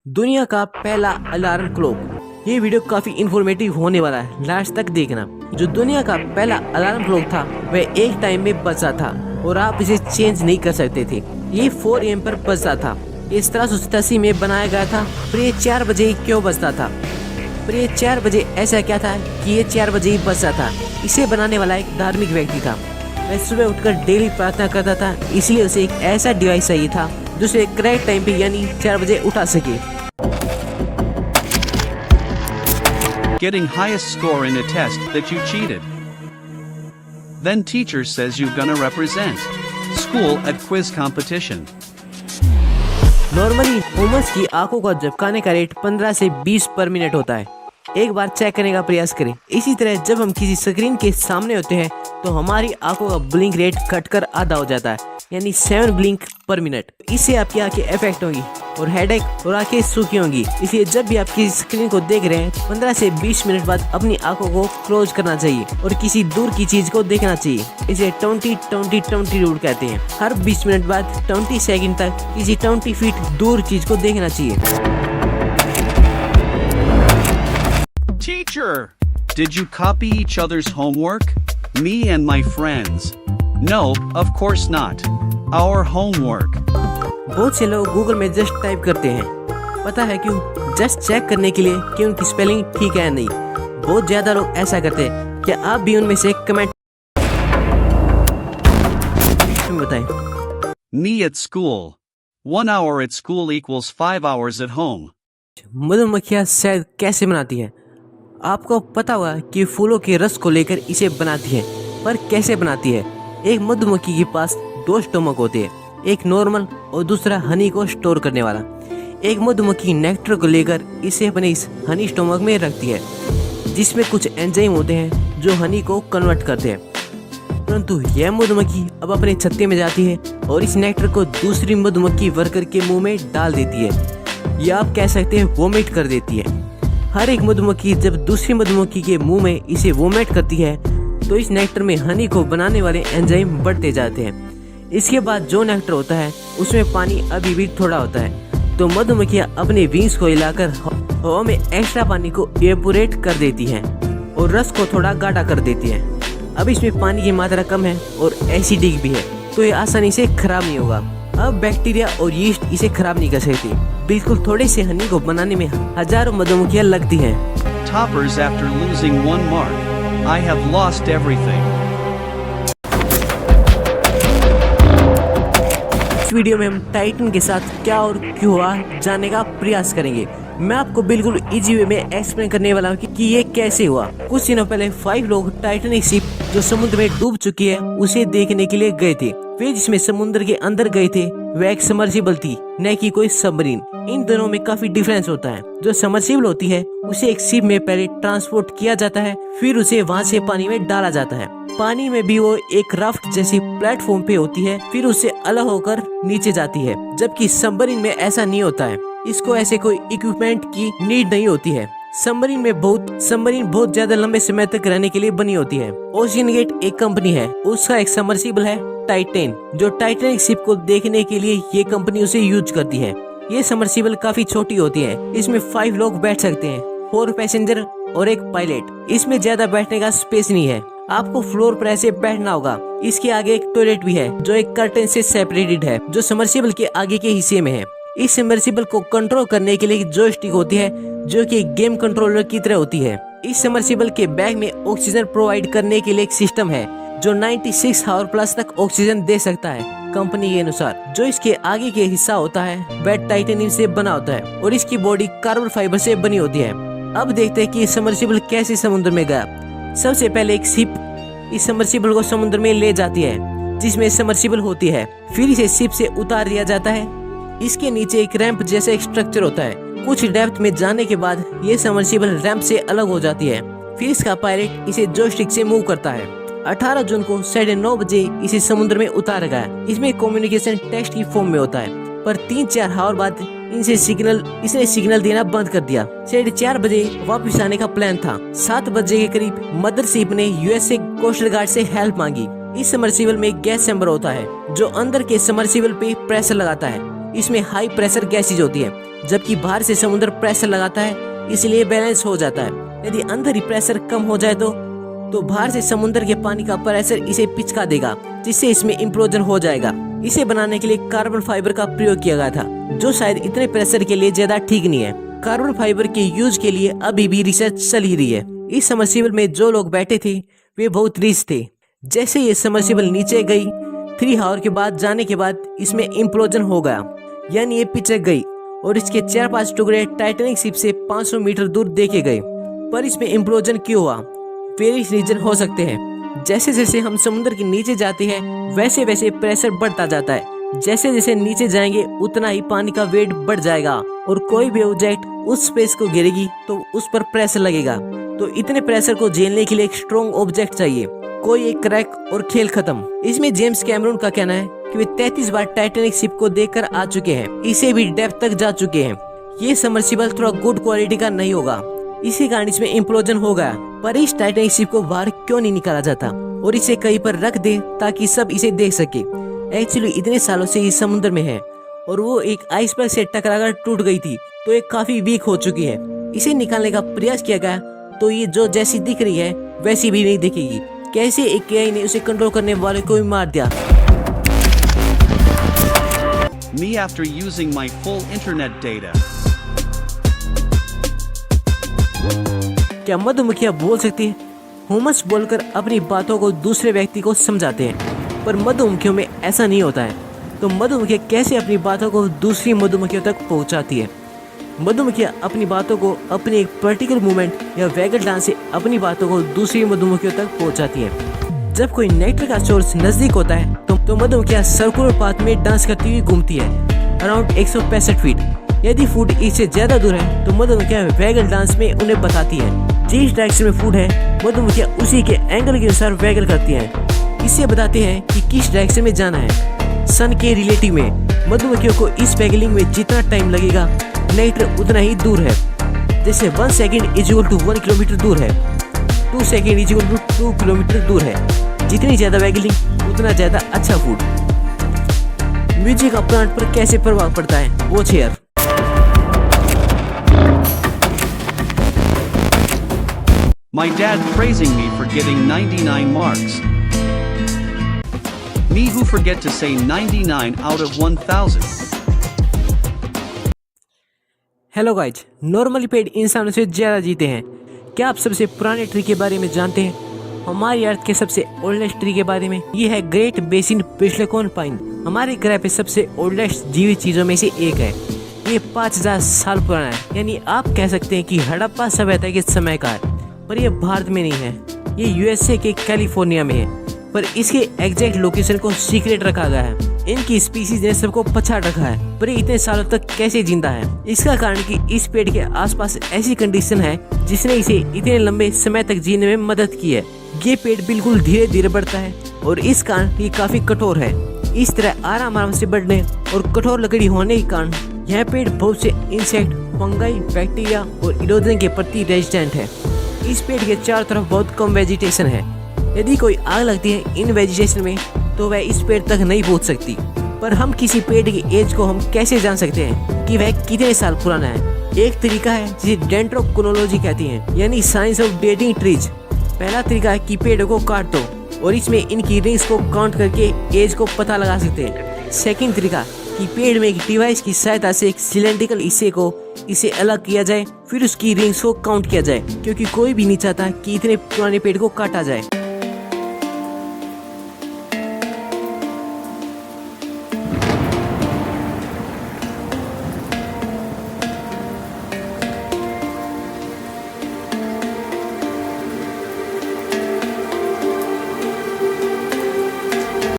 दुनिया का पहला अलार्म क्लॉक। ये वीडियो काफी इंफॉर्मेटिव होने वाला है, लास्ट तक देखना। जो दुनिया का पहला अलार्म क्लॉक था वह एक टाइम में बजता था और आप इसे चेंज नहीं कर सकते थे। ये 4 AM पर बजता था। ये 1787 में बनाया गया था। पर ये 4 बजे ही क्यों बजता था? पर ये 4 बजे ऐसा क्या था कि ये 4 बजे ही बजता था? इसे बनाने वाला एक धार्मिक व्यक्ति था। वह सुबह उठकर डेली प्रार्थना करता था, इसलिए उसे एक ऐसा डिवाइस चाहिए था जो उसे करेक्ट टाइम पे यानी 4 बजे उठा सके। Getting highest score in a test that you cheated. Then teacher says you're gonna represent school at quiz competition. Normally humans की आंखों का झपकाने का रेट 15 से 20 पर मिनट होता है। एक बार चेक करने का प्रयास करें। इसी तरह जब हम किसी स्क्रीन के सामने होते हैं तो हमारी आंखों का ब्लिंक रेट घटकर आधा हो जाता है, यानी 7 ब्लिंक पर मिनट। इससे आपकी आंखें इफेक्ट होंगी और हेडेक और आंखें सूखी होंगी। इसलिए जब भी आप किसी स्क्रीन को देख रहे हैं 15 से 20 मिनट बाद अपनी आंखों को क्लोज करना चाहिए और किसी दूर की चीज को देखना चाहिए। इसे 20-20-20 रूल कहते हैं। हर 20 मिनट बाद 20 सेकंड तक किसी 20 फीट दूर चीज को देखना चाहिए। Teacher, did you copy each other's homework? Me and my friends. No, of course not. Our homework. बहुत से लोग गूगल में जस्ट टाइप करते हैं, पता है क्यों? जस्ट चेक करने के लिए कि उनकी स्पेलिंग ठीक है या नहीं। बहुत ज्यादा लोग ऐसा करते हैं। क्या आप भी उनमें से कमेंट में बताएं? Me at school. 1 hour at school equals 5 hours at home. मधुमक्खियाँ शहद कैसे बनाती हैं? आपको पता होगा कि फूलों के रस को लेकर इसे बनाती है, पर कैसे बनाती है? एक मधुमक्खी के पास 2 स्टोमक होते हैं, एक नॉर्मल और दूसरा हनी को स्टोर करने वाला। एक मधुमक्खी नेक्टर को लेकर इसे अपने इस हनी स्टोमक में रखती है, जिसमें कुछ एंजाइम होते हैं जो हनी को कन्वर्ट करते हैं। परंतु यह मधुमक्खी अब अपने छत्ते में जाती है और इस नेक्टर को दूसरी मधुमक्खी वर्कर के मुंह में डाल देती है, या आप कह सकते हैं वोमिट कर देती है। हर एक मधुमक्खी जब दूसरी मधुमक्खी के मुंह में इसे वोमिट करती है तो इस नेक्टर में हनी को बनाने वाले एंजाइम बढ़ते जाते हैं। इसके बाद जो नेक्टर होता है उसमें पानी अभी भी थोड़ा होता है, तो मधुमक्खियां अपने विंग्स को हिलाकर हवा में एक्स्ट्रा पानी को इवेपोरेट कर देती हैं और रस को थोड़ा गाढ़ा कर देती हैं। अब इसमें पानी की मात्रा कम है और एसिडिक भी है, तो ये आसानी से खराब नहीं होगा। अब बैक्टीरिया और यीस्ट इसे खराब नहीं कर सकती। बिल्कुल थोड़े से हनी को बनाने में हजारों मधुमक्खियां लगती हैं। Toppers after losing 1 mark. I have lost everything. इस वीडियो में हम टाइटन के साथ क्या और क्यों हुआ जानने का प्रयास करेंगे। मैं आपको बिल्कुल इजी वे में एक्सप्लेन करने वाला हूँ कि ये कैसे हुआ। कुछ दिनों पहले 5 लोग टाइटैनिक शिप जो समुद्र में डूब चुकी है उसे देखने के लिए गए थे। वे जिसमें समुद्र के अंदर गए थे वह एक सबमर्सिबल थी, न कि कोई सबमरीन। इन दोनों में काफी डिफरेंस होता है। जो सबमर्सिबल होती है उसे एक शिप में पहले ट्रांसपोर्ट किया जाता है, फिर उसे वहाँ से पानी में डाला जाता है। पानी में भी वो एक राफ्ट जैसी प्लेटफॉर्म पे होती है, फिर उससे अलग होकर नीचे जाती है। जबकि सबमरीन में ऐसा नहीं होता है। इसको ऐसे कोई इक्विपमेंट की नीड नहीं होती है। सबमरीन बहुत ज्यादा लंबे समय तक रहने के लिए बनी होती है। ओशियन गेट एक कंपनी है, उसका एक सबमर्सिबल है टाइटैन, जो टाइटैनिक शिप को देखने के लिए ये कंपनी उसे यूज करती है। ये सबमर्सिबल काफी छोटी होती है। इसमें 5 लोग बैठ सकते हैं, 4 पैसेंजर और 1 पायलट। इसमें ज्यादा बैठने का स्पेस नहीं है, आपको फ्लोर पर ऐसे बैठना होगा। इसके आगे एक टॉयलेट भी है जो एक कर्टन से सेपरेटेड है, जो सबमर्सिबल के आगे के हिस्से में है। इस सबमर्सिबल को कंट्रोल करने के लिए एक जॉयस्टिक होती है जो कि एक गेम कंट्रोलर की तरह होती है। इस सबमर्सिबल के बैग में ऑक्सीजन प्रोवाइड करने के लिए एक सिस्टम है जो 96 आवर प्लस तक ऑक्सीजन दे सकता है कंपनी के अनुसार। जो इसके आगे के हिस्सा होता है वह टाइटेनियम से बना होता है और इसकी बॉडी कार्बन फाइबर से बनी होती है। अब देखते हैं कि सबमर्सिबल कैसे समुद्र में गया। सबसे पहले एक शिप इस सबमर्सिबल को समुद्र में ले जाती है, जिसमें सबमर्सिबल होती है। फिर इसे शिप से उतार दिया जाता है। इसके नीचे एक रैंप जैसा एक स्ट्रक्चर होता है। कुछ डेप्थ में जाने के बाद ये सबमर्सिबल रैंप से अलग हो जाती है। फिर इसका पायलट इसे जॉयस्टिक से मूव करता है। 18 जून को 9:30 बजे इसे समुद्र में उतारा गया। इसमें कम्युनिकेशन टेक्स्ट की फॉर्म में होता है, पर 3-4 आवर बाद इसने सिग्नल देना बंद कर दिया। 4:30 बजे वापस आने का प्लान था। 7 बजे के करीब मदरशिप ने यूएसए कोस्टल गार्ड से हेल्प मांगी। इस सबमर्सिबल में गैस चैम्बर होता है जो अंदर के सबमर्सिबल पे प्रेशर लगाता है। इसमें हाई प्रेशर गैसेज होती है, जबकि बाहर से समुद्र प्रेशर लगाता है, इसलिए बैलेंस हो जाता है। यदि अंदर ही प्रेशर कम हो जाए तो बाहर से समुद्र के पानी का प्रेशर इसे पिचका देगा, जिससे इसमें इम्प्लोजन हो जाएगा। इसे बनाने के लिए कार्बन फाइबर का प्रयोग किया गया था, जो शायद इतने प्रेशर के लिए ज्यादा ठीक नहीं है। कार्बन फाइबर के यूज के लिए अभी भी रिसर्च चल ही रही है। इस सबमर्सिबल में जो लोग बैठे थे वे बहुत रिच थे। जैसे ये सबमर्सिबल नीचे गई, 3 आवर के बाद जाने के बाद इसमें इम्प्लोजन हो गया, यानी ये पिचक गई और इसके 4-5 टुकड़े टाइटैनिक शिप से 500 मीटर दूर देखे गए। पर इसमें इम्प्लोजन क्यों हुआ? वेरियस रीजन हो सकते हैं। जैसे जैसे हम समुद्र के नीचे जाते हैं वैसे वैसे प्रेशर बढ़ता जाता है। जैसे जैसे नीचे जाएंगे उतना ही पानी का वेट बढ़ जाएगा और कोई भी ऑब्जेक्ट उस स्पेस को गिरेगी तो उस पर प्रेशर लगेगा। तो इतने प्रेशर को झेलने के लिए एक स्ट्रॉन्ग ऑब्जेक्ट चाहिए, कोई एक क्रैक और खेल खत्म। इसमें जेम्स कैमरून का कहना है कि वे 33 बार टाइटैनिक शिप को देखकर आ चुके हैं, इसे भी डेप्थ तक जा चुके हैं। ये सबमर्सिबल थोड़ा गुड क्वालिटी का नहीं होगा, इसी कारण इसमें इम्प्लोजन हो गया। पर इस टाइटैनिक शिप को बाहर क्यों नहीं निकाला जाता और इसे कहीं पर रख दे ताकि सब इसे देख सके। एक्चुअली इतने सालों से ये समुद्र में है और वो एक आइसबर्ग से टकराकर टूट गई थी, तो ये काफी वीक हो चुकी है। इसे निकालने का प्रयास किया गया तो ये जो जैसी दिख रही है वैसी भी नहीं दिखेगी। कैसे एक AI ने उसे कंट्रोल करने वाले को भी मार दिया। Me after using my full internet data. क्या मधुमक्खियां बोल सकती है? ह्यूमंस बोलकर अपनी बातों को दूसरे व्यक्ति को समझाते हैं, पर मधुमक्खियों में ऐसा नहीं होता है। तो मधुमक्खियां कैसे अपनी बातों को दूसरी मधुमक्खियों तक पहुंचाती है? मधुमक्खियां अपनी बातों को अपने एक पर्टिकुलर मूवमेंट या वैगल डांस से अपनी बातों को दूसरी मधुमक्खियों तक पहुंचाती है। जब कोई नेक्टर का सोर्स नजदीक होता है तो मधुमक्खियां सर्कुलर पाथ में डांस करती हुई घूमती है, अराउंड 165 फीट। यदि फूड इससे ज्यादा दूर है तो मधुमक्खियां वैगल डांस में उन्हें बताती हैं। जिस डायरेक्शन में फूड है मधुमक्खियां उसी के एंगल के अनुसार वैगल करती हैं। इससे बताते हैं कि किस डायरेक्शन में जाना है। सन के रिलेटिव में मधुमक्खियों को इस वैगलिंग में जितना टाइम लगेगा नेक्टर उतना ही दूर है। जैसे 1 second is equal to 1 kilometre दूर है, 2 second is equal to 2 kilometre दूर है। जितनी ज्यादा वैगलिंग उतना ज्यादा अच्छा फूड। म्यूजिक का प्लांट पर कैसे प्रभाव पड़ता है वो share. My dad praising me for getting 99 marks. Me who forget to say 99 out of 1000. Hello guys, normally पेड़ इंसानों से ज्यादा जीते हैं। क्या आप सबसे पुराने ट्री के बारे में जानते हैं? हमारी अर्थ के सबसे ओल्डेस्ट ट्री के बारे में। ये है ग्रेट बेसिन ब्रिस्टलकॉन पाइन। हमारे ग्रह पे सबसे ओल्डेस्ट जीवित चीजों में से एक है। ये 5000 साल पुराना है, यानी आप कह सकते हैं कि हड़प्पा सभ्यता के समय का है। पर ये भारत में नहीं है, ये USA के कैलिफोर्निया में है, पर इसके एग्जैक्ट लोकेशन को सीक्रेट रखा गया है। इनकी स्पीसीज ने सबको पछाड़ रखा है, पर ये इतने सालों तक कैसे जिंदा है? इसका कारण कि इस पेड़ के आसपास ऐसी कंडीशन है जिसने इसे इतने लंबे समय तक जीने में मदद की है। ये पेड़ बिल्कुल धीरे धीरे बढ़ता है और इस कारण ये काफी कठोर है। इस तरह आराम से बढ़ने और कठोर लकड़ी होने के कारण यह पेड़ बहुत से इंसेक्ट, फंगाई, बैक्टीरिया और इरोजन के प्रति रेजिस्टेंट है। इस पेड़ के चारों तरफ बहुत कम वेजिटेशन है। यदि कोई आग लगती है इन वेजिटेशन में तो वह इस पेड़ तक नहीं पहुंच सकती। पर हम किसी पेड़ की एज को हम कैसे जान सकते हैं कि वह कितने साल पुराना है? एक तरीका है जिसे डेंड्रोक्रोनोलॉजी कहती है, यानी साइंस ऑफ डेटिंग ट्रीज। पहला तरीका है कि पेड़ों को काट दो और इसमें इनकी रिंग्स को काउंट करके एज को पता लगा सकते हैं। सेकंड तरीका कि पेड़ में एक डिवाइस की सहायता से एक सिलेंड्रिकल हिस्से को इसे अलग किया जाए, फिर उसकी रिंग्स को काउंट किया जाए, क्योंकि कोई भी नहीं चाहता कि इतने पुराने पेड़ को काटा जाए।